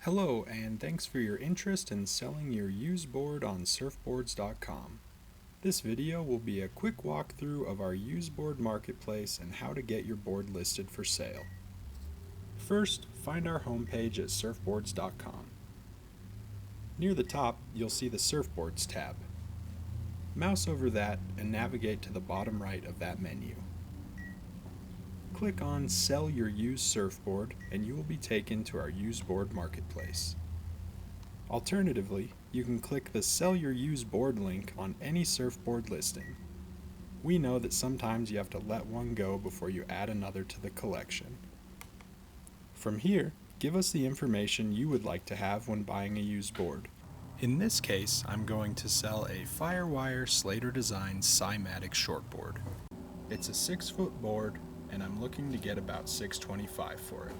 Hello, and thanks for your interest in selling your used board on Surfboards.com. This video will be a quick walkthrough of our used board marketplace and how to get your board listed for sale. First, find our homepage at Surfboards.com. Near the top, you'll see the Surfboards tab. Mouse over that and navigate to the bottom right of that menu. Click on Sell Your Used Surfboard and you will be taken to our used board marketplace. Alternatively, you can click the Sell Your Used Board link on any surfboard listing. We know that sometimes you have to let one go before you add another to the collection. From here, give us the information you would like to have when buying a used board. In this case, I'm going to sell a Firewire Slater Design Cymatic shortboard. It's a 6-foot board and I'm looking to get about $625 for it.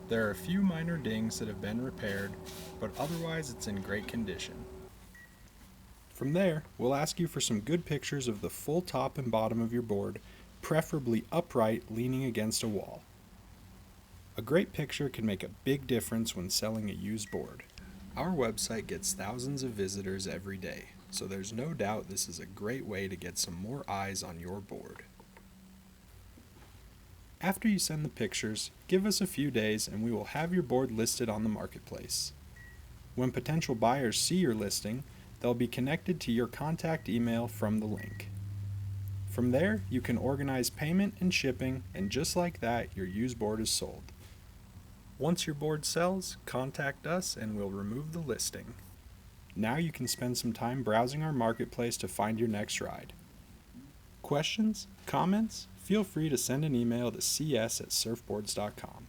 There are a few minor dings that have been repaired, but otherwise it's in great condition. From there, we'll ask you for some good pictures of the full top and bottom of your board, preferably upright, leaning against a wall. A great picture can make a big difference when selling a used board. Our website gets thousands of visitors every day, so there's no doubt this is a great way to get some more eyes on your board. After you send the pictures, give us a few days and we will have your board listed on the marketplace. When potential buyers see your listing, they'll be connected to your contact email from the link. From there, you can organize payment and shipping, and just like that, your used board is sold. Once your board sells, contact us and we'll remove the listing. Now you can spend some time browsing our marketplace to find your next ride. Questions? Comments? Feel free to send an email to cs@surfboards.com.